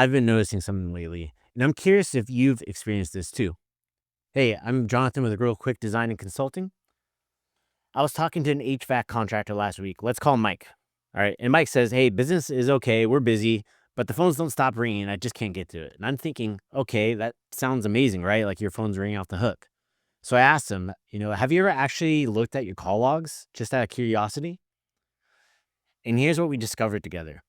I've been noticing something lately, and I'm curious if you've experienced this too. Hey, I'm Jonathan with a real quick design and consulting. I was talking to an HVAC contractor last week. Let's call him Mike. All right. And Mike says, hey, business is okay. We're busy, but the phones don't stop ringing. I just can't get to it. And I'm thinking, okay, that sounds amazing, right? Like your phone's ringing off the hook. So I asked him, have you ever actually looked at your call logs just out of curiosity? And here's what we discovered together.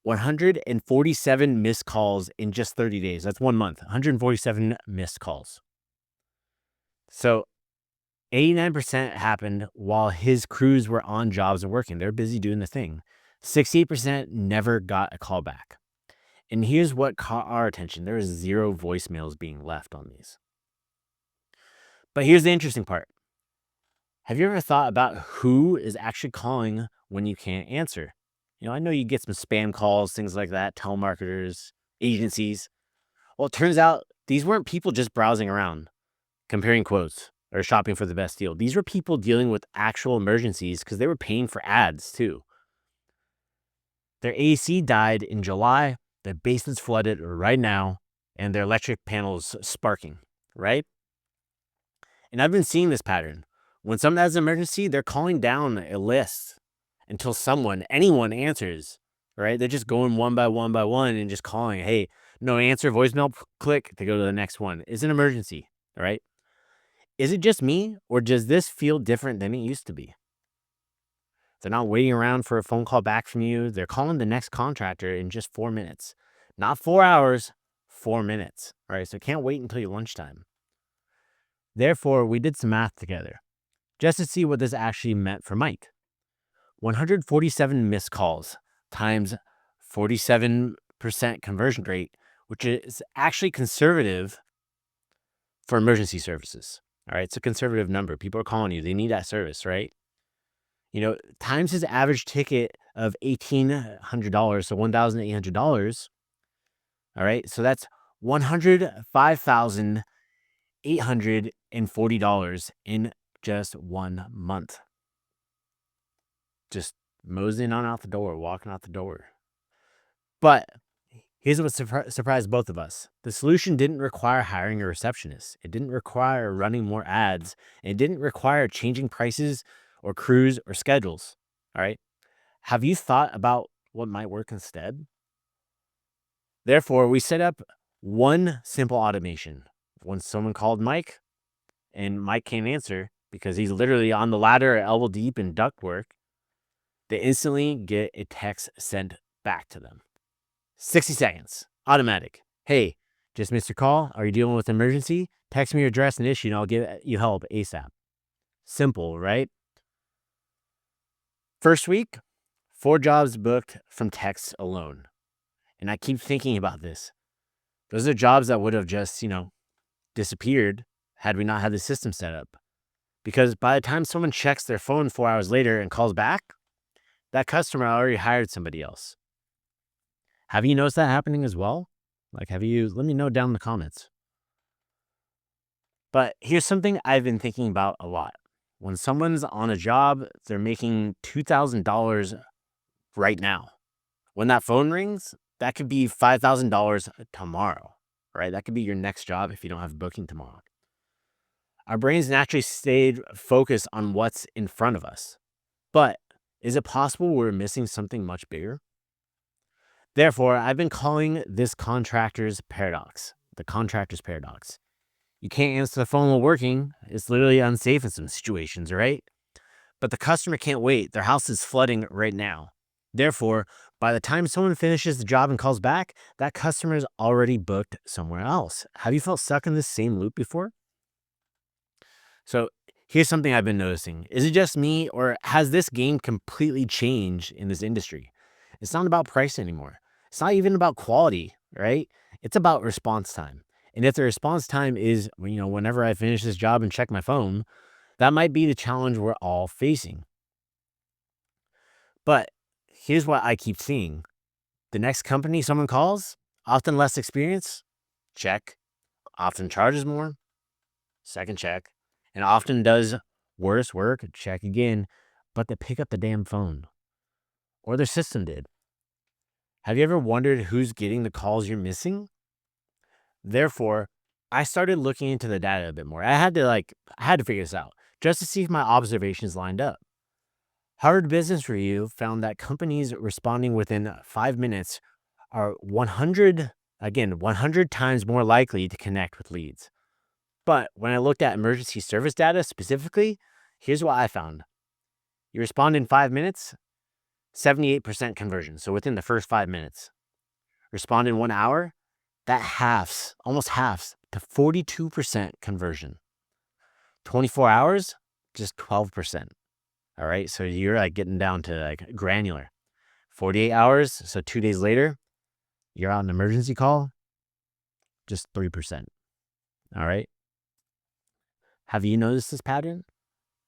147 missed calls in just 30 days. That's 1 month. 147 missed calls. So 89% happened while his crews were on jobs and working. They're busy doing the thing. 68% never got a call back. And here's what caught our attention. There is 0 voicemails being left on these. But here's the interesting part. Have you ever thought about who is actually calling when you can't answer? I know you get some spam calls, things like that, telemarketers, agencies. Well, it turns out these weren't people just browsing around, comparing quotes, or shopping for the best deal. These were people dealing with actual emergencies because they were paying for ads too. Their AC died in July, their basement's flooded right now, and their electric panels sparking, right? And I've been seeing this pattern. When someone has an emergency, they're calling down a list until anyone answers, right? They're just going one by one and just calling, hey, no answer, voicemail, click to go to the next one. It's an emergency, right? Is it just me, or does this feel different than it used to be? They're not waiting around for a phone call back from you. They're calling the next contractor in just 4 minutes. Not 4 hours, 4 minutes, right? So can't wait until your lunchtime. Therefore, we did some math together just to see what this actually meant for Mike. 147 missed calls times 47% conversion rate, which is actually conservative for emergency services. All right, it's a conservative number. People are calling you. They need that service, right? Times his average ticket of $1,800, so $1,800. All right, so that's $105,840 in just 1 month. Just moseying on out the door, walking out the door. But here's what surprised both of us. The solution didn't require hiring a receptionist. It didn't require running more ads. It didn't require changing prices or crews or schedules. All right. Have you thought about what might work instead? Therefore, we set up one simple automation. When someone called Mike and Mike can't answer because he's literally on the ladder elbow deep in ductwork, they instantly get a text sent back to them. 60 seconds, automatic. Hey, just missed your call. Are you dealing with an emergency? Text me your address and issue and I'll give you help ASAP. Simple, right? First week, 4 jobs booked from text alone. And I keep thinking about this. Those are jobs that would have just, disappeared had we not had the system set up. Because by the time someone checks their phone 4 hours later and calls back, that customer already hired somebody else. Have you noticed that happening as well? Let me know down in the comments. But here's something I've been thinking about a lot. When someone's on a job, they're making $2,000 right now. When that phone rings, that could be $5,000 tomorrow, right? That could be your next job if you don't have a booking tomorrow. Our brains naturally stayed focused on what's in front of us. But is it possible we're missing something much bigger? Therefore, I've been calling this contractor's paradox, the contractor's paradox. You can't answer the phone while working. It's literally unsafe in some situations, right? But the customer can't wait. Their house is flooding right now. Therefore, by the time someone finishes the job and calls back, that customer is already booked somewhere else. Have you felt stuck in this same loop before? So here's something I've been noticing. Is it just me, or has this game completely changed in this industry? It's not about price anymore. It's not even about quality, right? It's about response time. And if the response time is, whenever I finish this job and check my phone, that might be the challenge we're all facing. But here's what I keep seeing. The next company someone calls, often less experience, check. Often charges more, second check. And often does worse work, check again. But they pick up the damn phone. Or their system did. Have you ever wondered who's getting the calls you're missing? Therefore, I started looking into the data a bit more. I had to figure this out just to see if my observations lined up. Harvard Business Review found that companies responding within 5 minutes are 100 times more likely to connect with leads. But when I looked at emergency service data specifically, here's what I found. You respond in 5 minutes, 78% conversion. So within the first 5 minutes. Respond in 1 hour, that almost halves to 42% conversion. 24 hours, just 12%. All right. So you're like getting down to like granular. 48 hours. So 2 days later, you're on an emergency call, just 3%. All right. Have you noticed this pattern?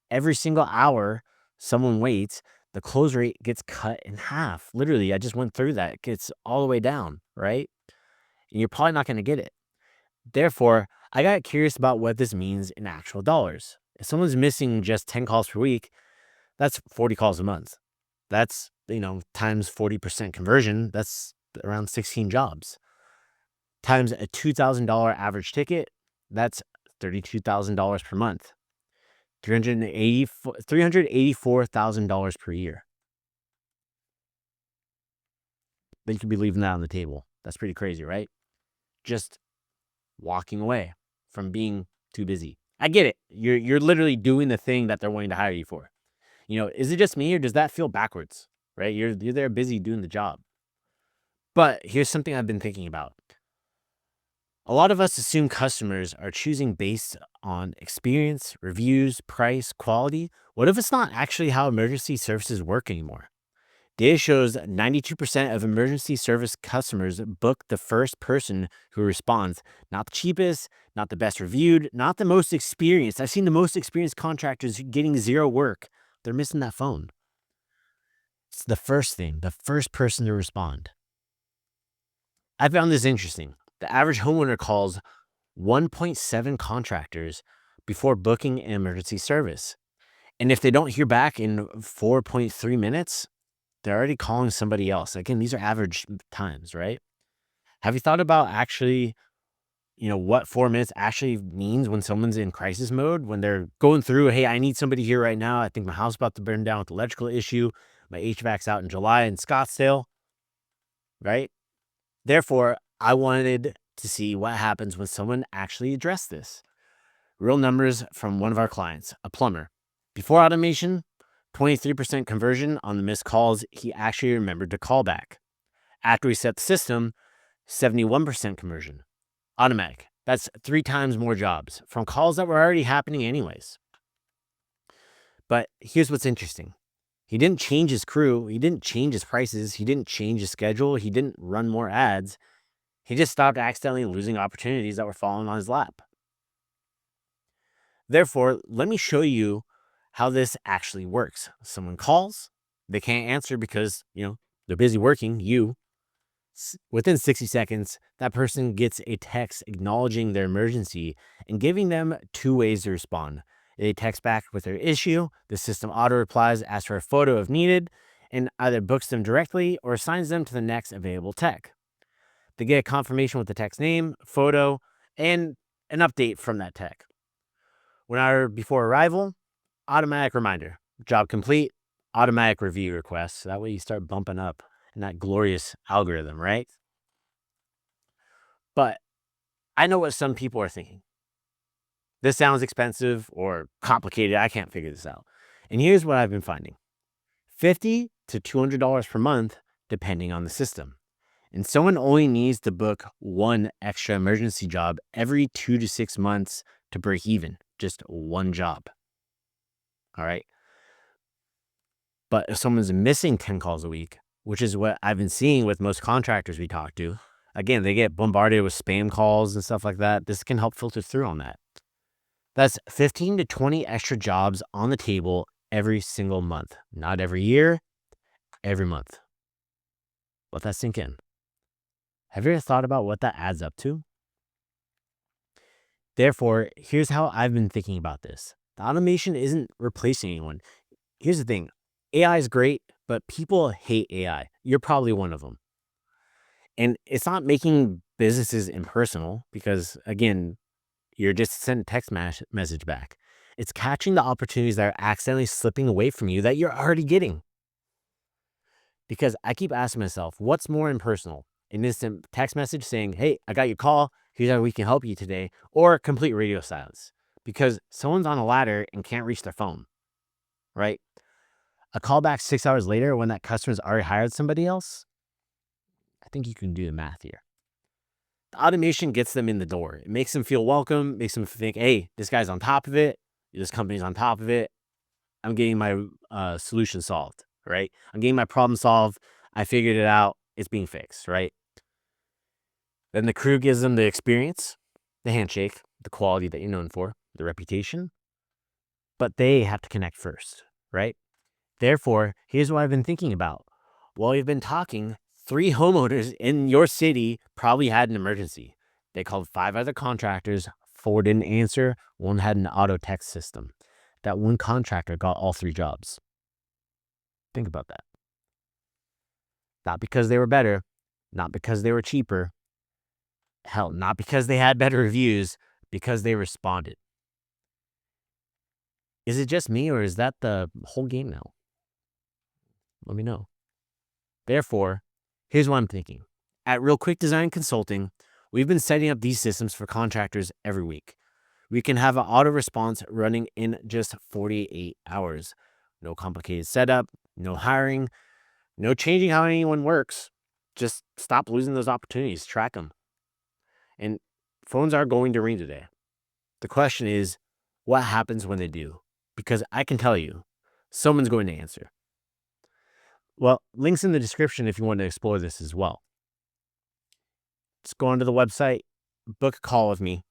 Every single hour someone waits, the close rate gets cut in half. Literally, I just went through that. It gets all the way down, right? And you're probably not going to get it. Therefore, I got curious about what this means in actual dollars. If someone's missing just 10 calls per week, that's 40 calls a month. That's, times 40% conversion, that's around 16 jobs. Times a $2,000 average ticket, that's $32,000 per month. $384,000 per year. Then you could be leaving that on the table. That's pretty crazy, right? Just walking away from being too busy. I get it. You're literally doing the thing that they're wanting to hire you for. Is it just me or does that feel backwards, right? You're there busy doing the job. But here's something I've been thinking about. A lot of us assume customers are choosing based on experience, reviews, price, quality. What if it's not actually how emergency services work anymore? Data shows 92% of emergency service customers book the first person who responds, not the cheapest, not the best reviewed, not the most experienced. I've seen the most experienced contractors getting zero work. They're missing that phone. It's the first person to respond. I found this interesting. The average homeowner calls 1.7 contractors before booking an emergency service. And if they don't hear back in 4.3 minutes, they're already calling somebody else. Again, these are average times, right? Have you thought about actually, what 4 minutes actually means when someone's in crisis mode, when they're going through, hey, I need somebody here right now. I think my house is about to burn down with electrical issue. My HVAC's out in July in Scottsdale, right? Therefore, I wanted to see what happens when someone actually addressed this. Real numbers from one of our clients, a plumber. Before automation, 23% conversion on the missed calls he actually remembered to call back. After we set the system, 71% conversion. Automatic. That's 3 times more jobs from calls that were already happening anyways. But here's what's interesting. He didn't change his crew. He didn't change his prices. He didn't change his schedule. He didn't run more ads. He just stopped accidentally losing opportunities that were falling on his lap. Therefore, let me show you how this actually works. Someone calls, they can't answer because, they're busy working, within 60 seconds, that person gets a text acknowledging their emergency and giving them 2 ways to respond. They text back with their issue, the system auto replies, asks for a photo if needed, and either books them directly or assigns them to the next available tech. They get a confirmation with the tech's name, photo, and an update from that tech. 1 hour before arrival, automatic reminder, job complete, automatic review request. So that way you start bumping up in that glorious algorithm, right? But I know what some people are thinking. This sounds expensive or complicated. I can't figure this out. And here's what I've been finding. $50 to $200 per month, depending on the system. And someone only needs to book 1 extra emergency job every 2 to 6 months to break even. Just 1 job. All right. But if someone's missing 10 calls a week, which is what I've been seeing with most contractors we talk to, again, they get bombarded with spam calls and stuff like that. This can help filter through on that. That's 15 to 20 extra jobs on the table every single month. Not every year, every month. Let that sink in. Have you ever thought about what that adds up to? Therefore, here's how I've been thinking about this. The automation isn't replacing anyone. Here's the thing. AI is great, but people hate AI. You're probably one of them. And it's not making businesses impersonal because, again, you're just sending a text message back. It's catching the opportunities that are accidentally slipping away from you that you're already getting. Because I keep asking myself, what's more impersonal? An instant text message saying, hey, I got your call. Here's how we can help you today. Or complete radio silence because someone's on a ladder and can't reach their phone, right? A call back 6 hours later when that customer's already hired somebody else. I think you can do the math here. The automation gets them in the door. It makes them feel welcome, makes them think, hey, this guy's on top of it. This company's on top of it. I'm getting my solution solved, right? I'm getting my problem solved. I figured it out. It's being fixed, right? Then the crew gives them the experience, the handshake, the quality that you're known for, the reputation. But they have to connect first, right? Therefore, here's what I've been thinking about. While we've been talking, 3 homeowners in your city probably had an emergency. They called 5 other contractors. 4 didn't answer. 1 had an auto text system. That 1 contractor got all 3 jobs. Think about that. Not because they were better, not because they were cheaper. Hell, not because they had better reviews, because they responded. Is it just me or is that the whole game now? Let me know. Therefore, here's what I'm thinking. At Real Quick Design Consulting, we've been setting up these systems for contractors every week. We can have an auto response running in just 48 hours. No complicated setup, no hiring, no changing how anyone works. Just stop losing those opportunities, track them. And phones are going to ring today. The question is, what happens when they do? Because I can tell you, someone's going to answer. Well, links in the description if you want to explore this as well. Just go onto the website, book a call with me,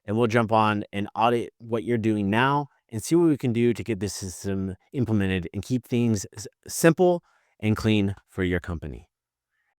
and we'll jump on and audit what you're doing now and see what we can do to get this system implemented and keep things simple and clean for your company.